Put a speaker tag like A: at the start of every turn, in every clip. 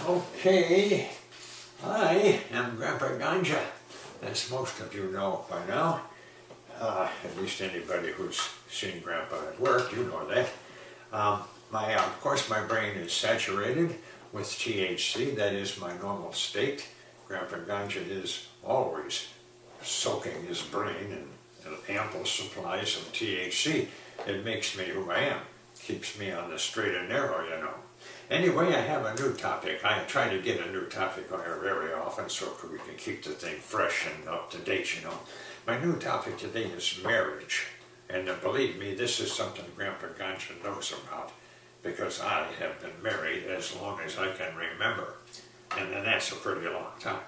A: Okay, I am Grandpa Ganja, as most of you know by now. At least anybody who's seen Grandpa at work, you know that. Of course, my brain is saturated with THC. That is my normal state. Grandpa Ganja is always soaking his brain in ample supplies of THC. It makes me who I am. Keeps me on the straight and narrow, you know. Anyway, I have a new topic. I try to get a new topic on here very often so we can keep the thing fresh and up to date, you know. My new topic today is marriage. And believe me, this is something Grandpa Ganja knows about because I have been married as long as I can remember. And that's a pretty long time.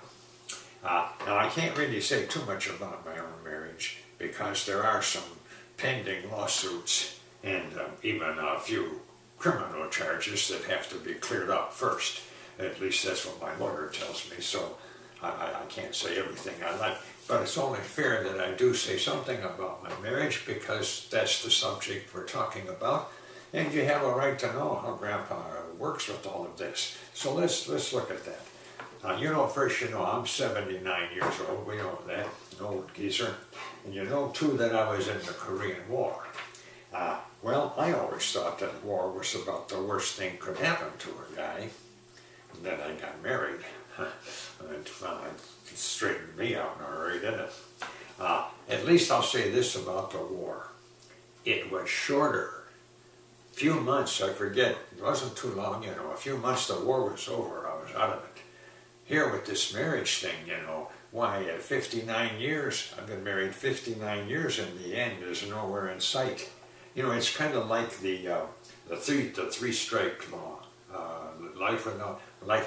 A: Now, I can't really say too much about my own marriage because there are some pending lawsuits and even a few criminal charges that have to be cleared up first. At least that's what my lawyer tells me, so I can't say everything I like. But it's only fair that I do say something about my marriage because that's the subject we're talking about. And you have a right to know how Grandpa works with all of this. So let's look at that. You know, first, you know, I'm 79 years old. We know that, an old geezer. And you know, too, that I was in the Korean War. Well, I always thought that war was about the worst thing could happen to a guy. And then I got married. It straightened me out in a hurry, didn't it? At least I'll say this about the war. It was shorter. A few months, I forget, it wasn't too long, you know. A few months the war was over, I was out of it. Here with this marriage thing, you know, why, 59 years, I've been married 59 years, and the end is nowhere in sight. You know, it's kind of like the three-strike law, life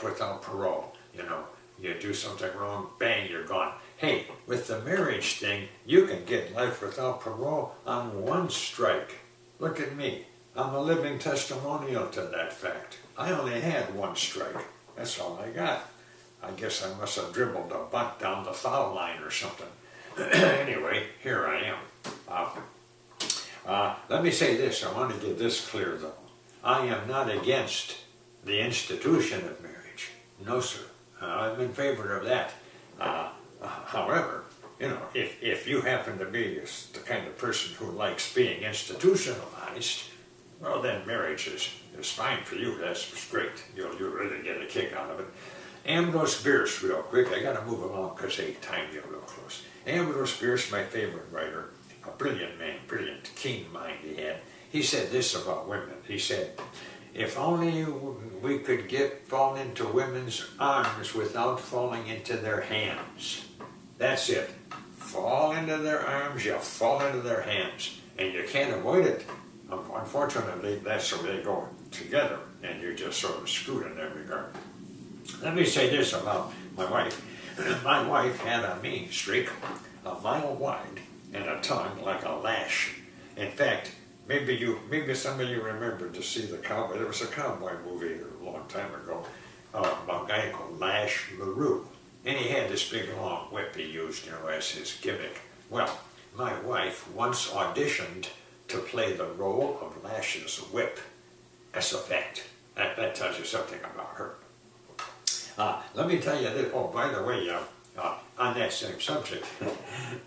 A: without parole. You know, you do something wrong, bang, you're gone. Hey, with the marriage thing, you can get life without parole on one strike. Look at me. I'm a living testimonial to that fact. I only had one strike. That's all I got. I guess I must have dribbled a bunt down the foul line or something. Anyway, here I am. Let me say this. I want to get this clear, though. I am not against the institution of marriage. No, sir. I'm in favor of that. However, you know, if you happen to be the kind of person who likes being institutionalized, well, then marriage is fine for you. That's great. You'll really get a kick out of it. Ambrose Bierce, real quick. I got to move along because they timed you real close. Ambrose Bierce, my favorite writer, a brilliant man, brilliant, keen mind he had. He said this about women. He said, if only we could fall into women's arms without falling into their hands. That's it. Fall into their arms, you fall into their hands. And you can't avoid it. Unfortunately, that's where they go together, and you're just sort of screwed in that regard. Let me say this about my wife. My wife had a mean streak, a mile wide, and a tongue like a lash. In fact, maybe some of you remember to see the cowboy. There was a cowboy movie a long time ago about a guy called Lash LaRue. And he had this big long whip he used, you know, as his gimmick. Well, my wife once auditioned to play the role of Lash's whip. That's a fact. That tells you something about her. Let me tell you this. Oh, by the way, on that same subject,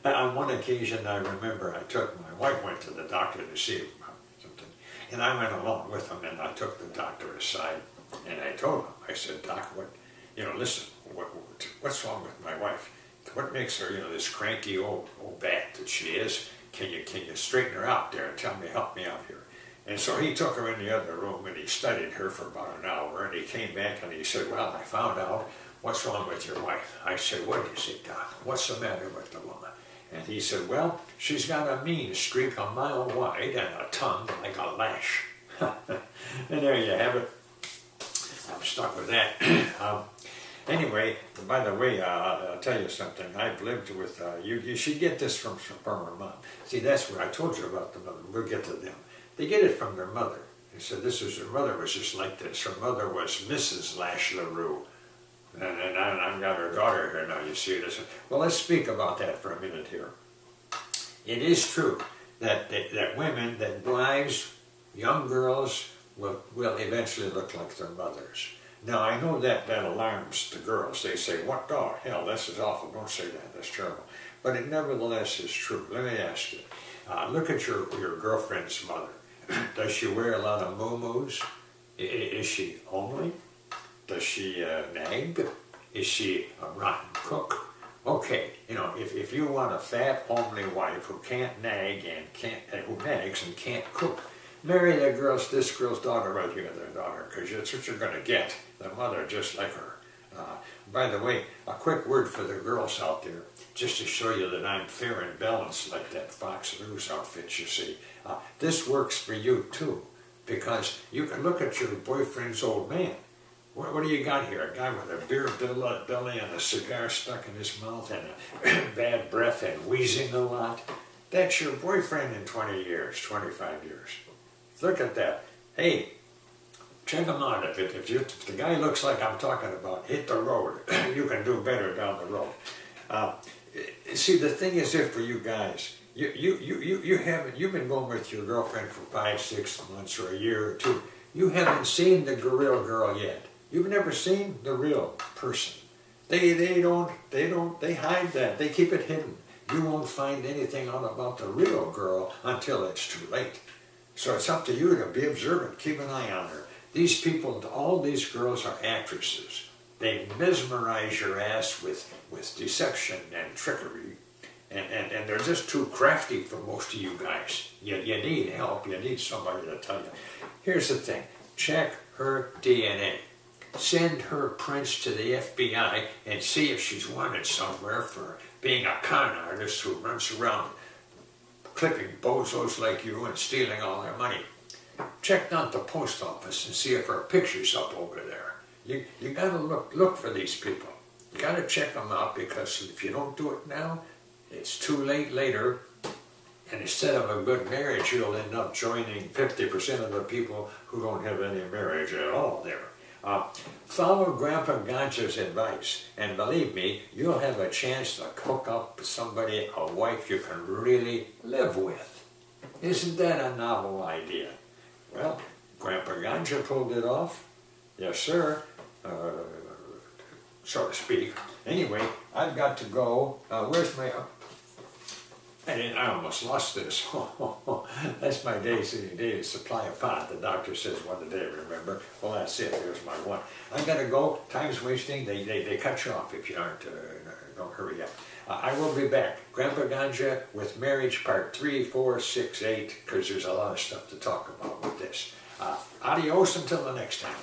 A: on one occasion I remember my wife went to the doctor to see him about something, and I went along with him, and I took the doctor aside, and I told him, I said, Doc, listen, what's wrong with my wife? What makes her, this cranky old bat that she is? Can you straighten her out there and help me out here? And so he took her in the other room and he studied her for about an hour, and he came back and he said, well, I found out what's wrong with your wife. I said, what do you say, Doc? What's the matter with the woman? And he said, well, she's got a mean streak a mile wide and a tongue like a lash. And there you have it. I'm stuck with that. Anyway, by the way, I'll tell you something. I've lived with, you should get this from her mom. See, that's what I told you about the mother. We'll get to them. They get it from their mother. They said her mother was just like this. Her mother was Mrs. Lash LaRue. And I've got her daughter here now, you see this. Well, let's speak about that for a minute here. It is true that women, that wives, young girls will eventually look like their mothers. Now I know that alarms the girls. They say, what the hell, this is awful, don't say that, that's terrible. But it nevertheless is true. Let me ask you, look at your girlfriend's mother. Does she wear a lot of moo-moos? Is she homely? Does she nag? Is she a rotten cook? Okay, you know, if you want a fat, homely wife who can't nag and who nags and can't cook, marry this girl's daughter right here, their daughter, because that's what you're going to get. The mother just like her. By the way, a quick word for the girls out there, just to show you that I'm fair and balanced like that Fox News outfit you see. This works for you too, because you can look at your boyfriend's old man. What do you got here? A guy with a beer belly and a cigar stuck in his mouth and a bad breath and wheezing a lot? That's your boyfriend in 20 years, 25 years. Look at that. Hey, check him out. If the guy looks like I'm talking about, hit the road. You can do better down the road. See, the thing is for you guys, you've been going with your girlfriend for 5, 6 months or a year or two. You haven't seen the real girl yet. You've never seen the real person. They hide that. They keep it hidden. You won't find anything out about the real girl until it's too late. So it's up to you to be observant, keep an eye on her. These people, all these girls are actresses. They mesmerize your ass with deception and trickery, and they're just too crafty for most of you guys. You need help, you need somebody to tell you. Here's the thing, check her DNA. Send her prints to the FBI and see if she's wanted somewhere for being a con artist who runs around clipping bozos like you and stealing all their money. Check down at the post office and see if her picture's up over there. You gotta look for these people. You gotta check them out, because if you don't do it now, it's too late later, and instead of a good marriage, you'll end up joining 50% of the people who don't have any marriage at all there. Follow Grandpa Ganja's advice, and believe me, you'll have a chance to hook up with somebody, a wife you can really live with. Isn't that a novel idea? Well, Grandpa Ganja pulled it off. Yes, sir. So to speak. Anyway, I've got to go. Where's my... I almost lost this. That's my daily supply of pot. The doctor says one a day, remember? Well, that's it. There's my one. I gotta go. Time's wasting. They cut you off if you don't hurry up. I will be back. Grandpa Ganja with marriage part 3, 4, 6, 8, because there's a lot of stuff to talk about with this. Adios until the next time.